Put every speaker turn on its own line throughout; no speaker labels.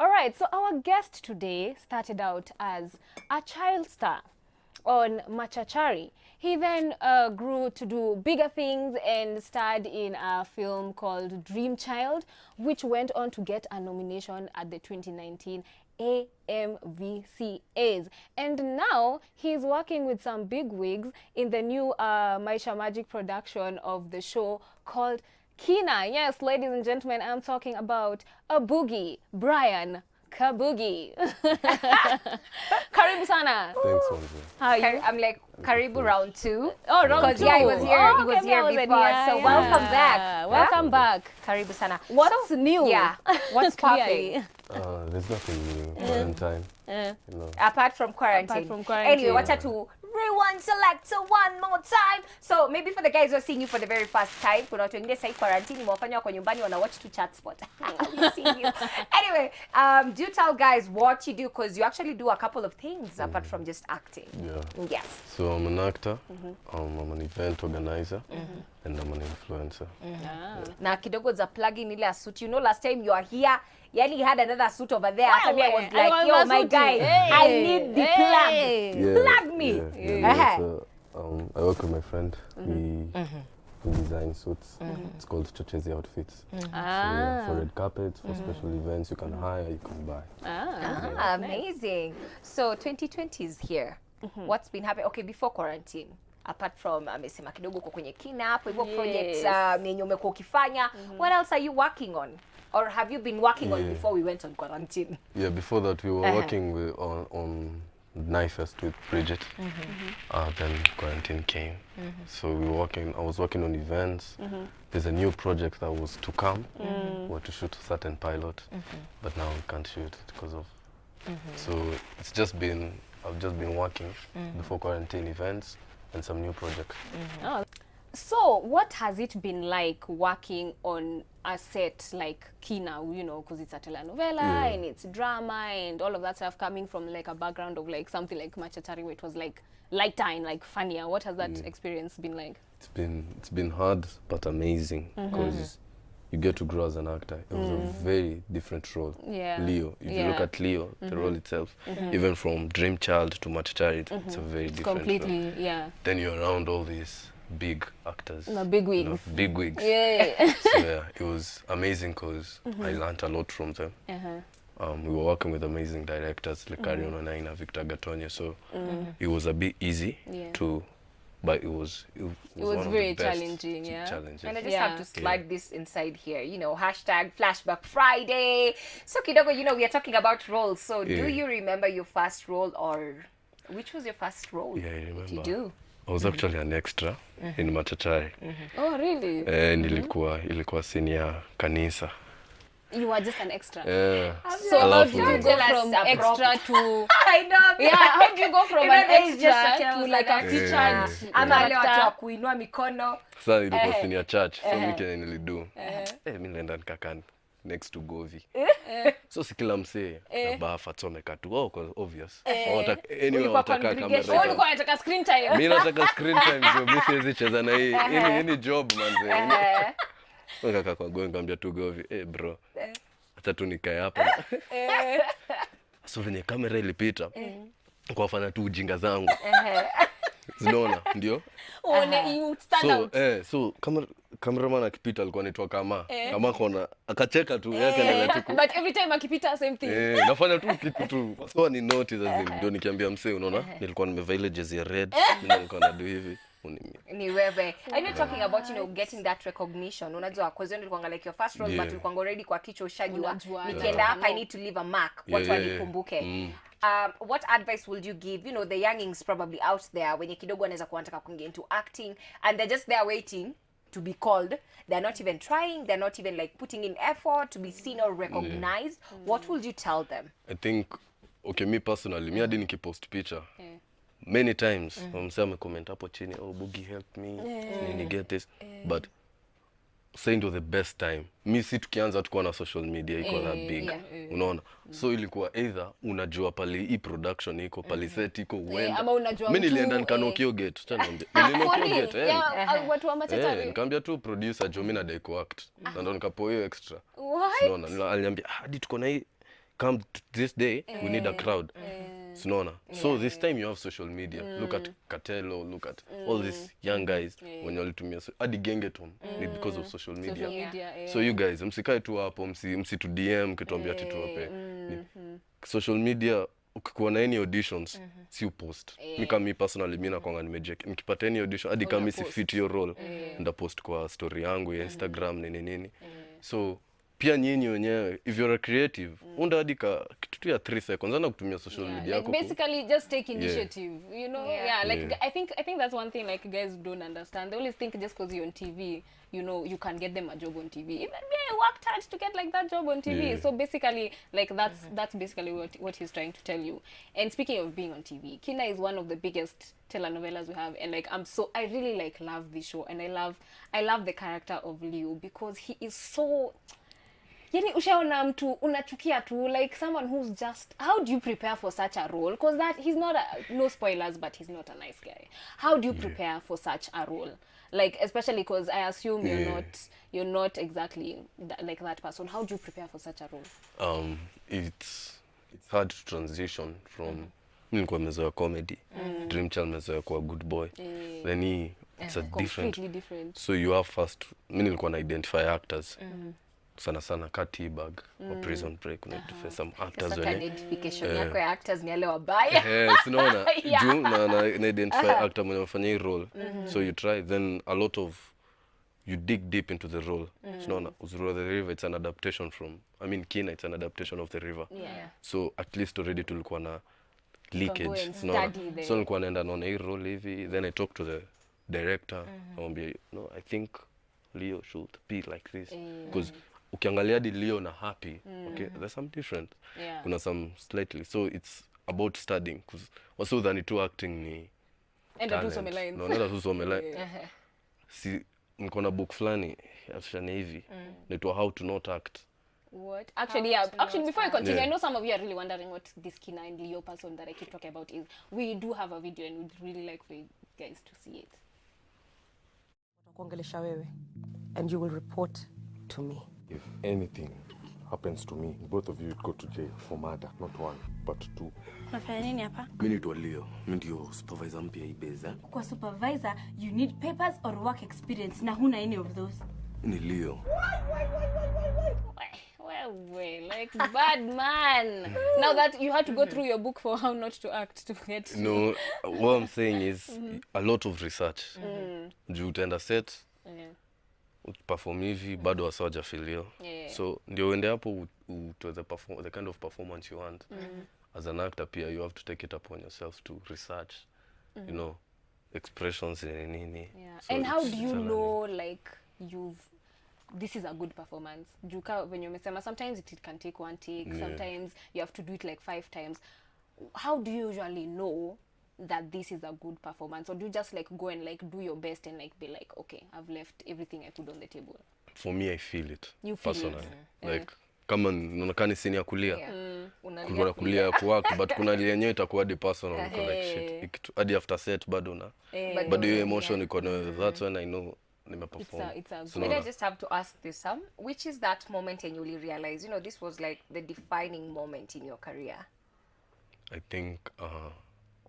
All right, so our guest today started out as a child star on Machachari. He then grew to do bigger things and starred in a film called Dream Child, which went on to get a nomination at the 2019 AMVCAs. And now he's working with some big wigs in the new Maisha Magic production of the show called Kina. Yes, ladies and gentlemen, I'm talking about a Buggi, Brian Kabugi. Karibu sana.
Thanks, Manzi.
How are you?
I'm like Karibu round 2.
Oh, round 2.
Yeah, he was here.
Oh,
he was
okay,
here before.
yeah,
so
yeah.
welcome back.
Welcome back.
Karibu sana.
What's new?
Yeah. What's
Clearly.
popping?
There's nothing new. Quarantine. You know.
Apart from quarantine.
Apart from quarantine.
Anyway, watch out to rewind selector one more time. So maybe for the guys who are seeing you for the very first time, kuna watu wengine sai quarantine mwafanya wako nyumbani wana watch to chat spot. We see you. Anyway, do tell guys what you do, because you actually do a couple of things apart from just acting.
Yeah.
Yes.
So I'm an actor, I'm an event organizer, and I'm an influencer.
Na kidogo za plugging ile suit. You know, last time you are here, Yani he had another suit over there. After me, I was like, yo, my guy, I need the plug.
Yeah,
Plug me.
So, I work with my friend. We design suits. It's called Chochezi Outfits. So, yeah, for red carpets, for special events, you can hire, you can buy.
Amazing. So 2020 is here. What's been happening? Okay, before quarantine. Apart from amesema kidogo uko kwenye Kina hapo hivyo projects yenye umekuwa ukifanya, what else are you working on? Or have you been working on before we went on quarantine?
Yeah, before that we were working with, on Knifest with Bridget. Then quarantine came. So we were working, I was working on events. There's a new project that was to come. We were to shoot a certain pilot, but now we can't shoot because of. So it's just been, I've just been working before quarantine events and some new projects.
Oh. So what has it been like working on a set like Kina, you know, because it's a telenovela and it's drama and all of that stuff, coming from like a background of like something like Machachari where it was like lighter and like funnier. What has that experience been like?
It's been hard but amazing because you get to grow as an actor. It was a very different role. Leo, if you look at Leo, the role itself, even from Dream Child to Machachari, it's a very different
completely
role. Then you're around all these big actors.
No, big wigs.
You know, big wigs.
Yeah.
So yeah, it was amazing because I learned a lot from them. We were working with amazing directors like Karion Onaina, Victor Gatonye, so it was a bit easy to, but it was one of
very
the best
challenging,
challenges.
And I just have to slide this inside here, you know, hashtag Flashback Friday. So kidogo, you know, we are talking about roles. So do you remember your first role, or which was your first role?
Yeah, I remember.
If you do.
I was actually an extra in Machachari.
Oh, really?
Ilikuwa senior kanisa.
You were just an extra.
So
how did you go from extra to...
I know.
Yeah, how did you go from an extra to like a featured
ama wale watu wa kuinua mikono?
Sasa ilikuwa senior church. So mimi kenye nilido. Mimi nilienda nikakaa next to Govi. So si kila msee na bafa tusomeka tu. Oh, obvious. Anyway, wataka kamera.
Ulikuwa unataka screen time.
Mimi nataka screen time, so mimi siwezi cheza na hii. Hii job manze. Nikaka kwa Govi ngambia tu Govi, bro. Acha tu nikae hapa. So venye kamera ilipita. Kwa fanya tu ujinga zangu. Zinaona ndio?
You stand out.
So cameraman akipita alikuwa anaitwa kama kona akacheka tu yake ndio tu.
But every time akipita same thing.
Nafanya tu kitu tu. So ni notice azim ndio nikiambia msee unaona nilikuwa nimevaa ile jersey ya red, mimi nilikuwa na do hivi.
Ni wewe. And you're talking about, you know, getting that recognition. Unajua because nilikuwa like your first role but ulikuwa already kwa kichwa ushajua. Nikienda hapa I need to leave a mark. Watu wanikumbuke. What advice would you give, you know, the youngings probably out there when kidogo anaweza kuanza kuingia into acting and they're just there waiting to be called, they're not even trying, they're not even like putting in effort to be seen or recognized? What would you tell them?
I think, okay, me personally, me hadi nikipost picture many times msema amecomment hapo chini, oh Buggi help me, nini get this, but saying to the best time, mi si tukianza tukuwa na social media iko na big, unaona, so ilikuwa either unajua pali hii production iko pali set iko uenda,
ama unajua
mimi nilienda nikanokio gate, tena nilinokio gate,
watu wa Machachari,
nikamwambia tu producer jo mimi na deko act, na ndo nikapo hiyo extra, unaona, aliniambia hadi tuko na hii come this day we need a crowd. Sinaona. So this time you have social media. Look at Katelo, look at all these young guys when walitumia hadi gengeton ni because of social media. So you guys msikae tu hapo msitu DM kituambia ati tuwape. Social media ukikuwa na any auditions si post. Mimi personally mimi nakwanga nikipata any audition hadi kama si fit your role nda post kwa story yangu ya Instagram nini. So pia nyinyi wenyewe if you're a creative unda hadi kitu tu ya 3 seconds ana kutumia social media yako
basically just take initiative, you know. Like I think that's one thing like guys don't understand. They always think just because you're on TV, you know, you can get them a job on TV. Even me, I worked hard to get like that job on TV. So basically like that's basically what he's trying to tell you. And speaking of being on TV, Kina is one of the biggest telenovelas we have, and like I really like love this show, and I love the character of Leo because he is so, yani ushaona mtu unachukia tu, like someone who's just, how do you prepare for such a role? Because that he's not no spoilers, but he's not a nice guy. How do you prepare for such a role? Like especially because I assume you're not exactly like that person. How do you prepare for such a role?
It's hard to transition from nilikuwa mezoea comedy, Dream Child mezoea kwa good boy, then it's a different. So you have first mimi nilikuwa na identify actors sana Katibag or Prison Break, unaidentify some actors when
identification yako ya actors ni wale wabaya.
Unaona juu na identify actor mwenye anafanya hii role. So you try, then a lot of you dig deep into the role. Unaona Uzuri wa the River, it's an adaptation from, I mean Kina, it's an adaptation of The River. So at least already tulikuwa na leakage. So nilikuwa naenda naona hii role hivi, then I talk to the director, namwambia no, I think Leo should be like this, because ukiangalia di Leo na Happy, okay, there's some different. Kuna some slightly. So it's about studying, because also than two acting ni
enda tu some lines.
No, nenda tu some lines. Si niko na book fulani afshani hivi naitwa How to Not Act.
What? Actually, before I continue, I know some of you are really wondering what this Kina and Leo person that I keep talking about is. We do have a video and we'd really like for you guys to see it.
Watakuongelesha wewe and you will report to me.
If anything happens to me, both of you would go to jail for murder, not one, but two.
Unafanya nini hapa?
Mimi ni Leo, mimi ndio supervisor mpya hii base.
Kwa supervisor, you need papers or work experience, na huna any of those.
Ni Leo.
Well, like bad man. Now that you had to go through your book for how not to act to get.
No, what I'm saying is a lot of research. Juu utaenda set, perform hivi, bado wasawaja filio. So ndio uende hapo to the kind of performance you want. As an actor pia, you have to take it upon yourself to research, you know, expressions and nini.
So and how do you know like this is a good performance? Juka when you umesema sometimes it can take one take, sometimes you have to do it like 5 times. How do you usually know that this is a good performance, or do you just like go and like do your best and like be like, okay, I've left everything I put on the table?
For me, I feel it.
You feel
personally.
It?
Like kama unaonekana scene ya kulia. Kuna kulia ya kuact, but kuna ile yenyewe itakuwa the personal, like shit. Hadi after set bado na bado hiyo emotion iko na, that's when I know
it's a good. I just have to ask this, which is that moment and you realize, you know, this was like the defining moment in your career?
I think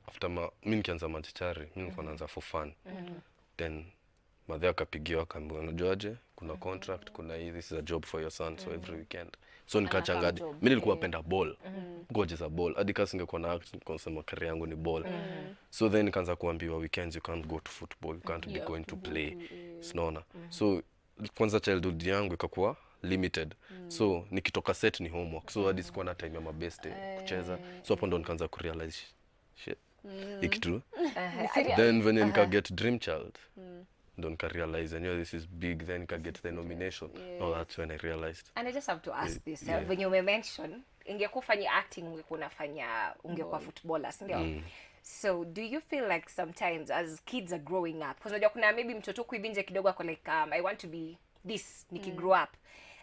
after mimi nikianza Machachari, mimi nilikuwa naanza for fun. Then madhe akapigiwa akaambiwa, unajuaje kuna contract, kuna hii, this is a job for your son, so every weekend. So nikachanganya, mimi nilikuwa napenda ball, ngoja ball, hadi kasi ningekuwa na act nikasema career yangu ni ball. So then nikaanza kuambiwa weekends you can't go to football, you can't be going to play. Unaona? So kwanza childhood yangu ikakuwa limited. So nikitoka set ni homework. So hadi sikuwa na time ya mabeste kucheza. So hapo ndo nikaanza kurealize shit. Ikitu. Then when nika get Dream Child, ndo nika realize, you know, this is big, then nika get the nomination. No, that's when I realized.
And I just have to ask this, when you mention ingekufanya acting ungekuwa footballer, ndio? So do you feel like sometimes as kids are growing up, because unajua kuna maybe mtoto kuibinje kidogo ako like I want to be this grow up,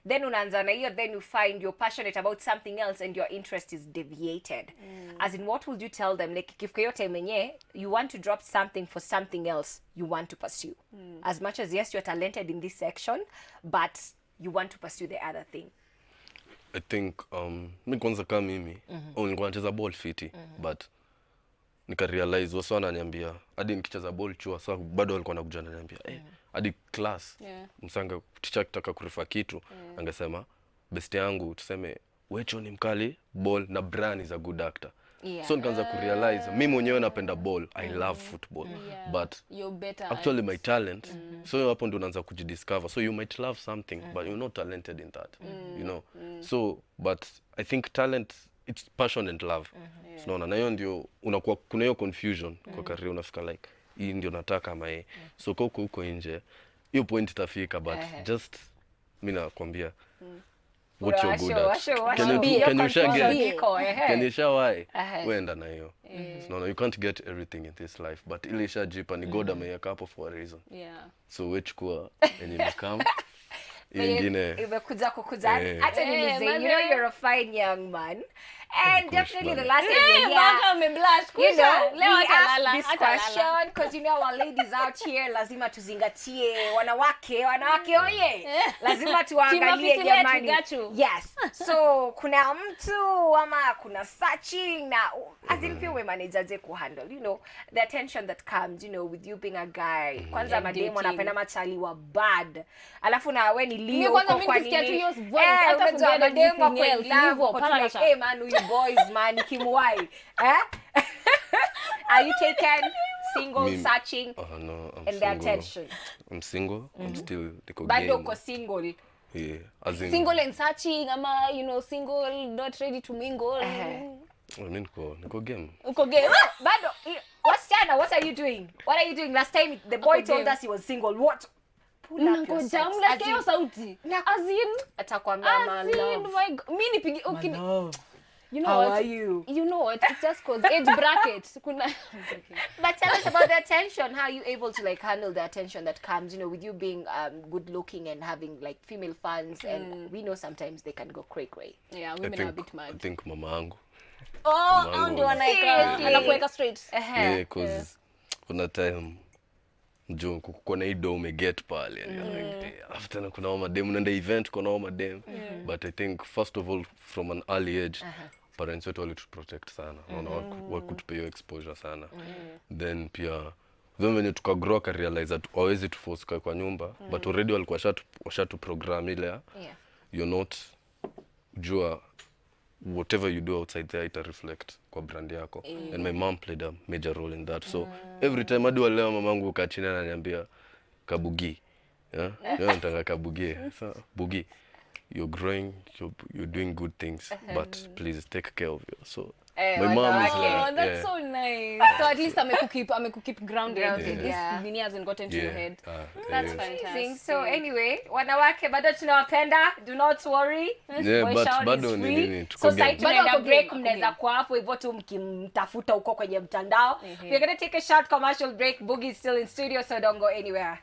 then unaanza na hiyo, then you find you're passionate about something else and your interest is deviated. As in, what would you tell them, like ikifika yote menye you want to drop something for something else you want to pursue, as much as yes you're talented in this section, but you want to pursue the other thing?
I think mimi kwanza kama mimi nilikuwa nacheza ball fiti but nika realize wasa wananiambia hadi nikicheza ball chua sasa bado walikuwa wanakuja wananiambia hadi class msanga teacher kitaka kurefa kitu angesema best yangu tuseme Wecho ni mkali ball na Bran is a good actor. So nikaanza kurealize mimi mwenyewe napenda ball, I love football but
you're better
actually my talent so hapo ndo unaanza kujidiscover, so you might love something but you're not talented in that, you know. So but I think talent, it's passion and love. Unaona, na hiyo ndio unakuwa kuna hiyo confusion kwa career, unafika like hii ndio nataka ama so huko nje hiyo point itafika but just mimi nakwambia what you're good at. Can you show why? Wenda na hiyo. No, you can't get everything in this life, but ile ishajipa ni God ameweka hapo for a reason. So wechukua and you come ingine
imekuja kukuza hata niulize, you know you're a fine young man and definitely the last time you're here, you know, we ask this question because you know our ladies out here lazima tuzingatie wanawake oye lazima tuangalie jamani. Yes, so kuna mtu ama kuna searching na as in pia manager ku handle, you know, the attention that comes, you know, with you being a guy. Kwanza mademu wanapenda machali wa bad, alafu na wewe ni Leo kwa nini hata forget mademu kwa love kwa like hey man you boys man kimwai are you taken single searching
no, I'm
and the attention?
I'm single. I'm still niko
bado uko single.
As in
single and searching ama you know single not ready to mingle.
Niko game.
Uko game.
Bado wasichana, what are you doing? What are you doing? Last time the boy told us he was single. What? Pull up your sex.
Unasikia sauti. As in
atakwambia my love.
Mimi nipige okay. You know
how
what?
Are you?
You know what? It's just cause age bracket.
But tell us about the attention. How are you able to like handle the attention that comes, you know, with you being good looking and having like female fans and we know sometimes they can go cray.
Yeah, women are a bit mad.
I think mama yangu.
Ndio anakuweka straight.
Yeah, cause kuna time njoo kuna ido umeget pale after kuna madem unaenda event kuna madem but I think first of all from an early age parents wetu wali to protect sana, unaona wakutupea exposure sana then pia when tukagrow ka realize that always to force kwa nyumba but already walikuwa washatu program ile you're not jua whatever you do outside there it reflect kwa brand yako and my mom played a major role in that, so every time hadi leo mamangu ukachina ananiambia Buggi nataka Buggi, so Buggi you're growing, you're doing good things but please take care of you. So my mom is
that's so nice. So at least amekukeep grounded. This nini hasn't gotten to your head. That's fantastic.
So anyway, wanawake bado tunawapenda, do not worry.
But bado ni nini
so site tunaenda break, mnaweza kwa hapo hivyo tu mkimtafuta huko kwenye mtandao. We're going to take a short commercial break. Buggi is still in studio, so don't go anywhere.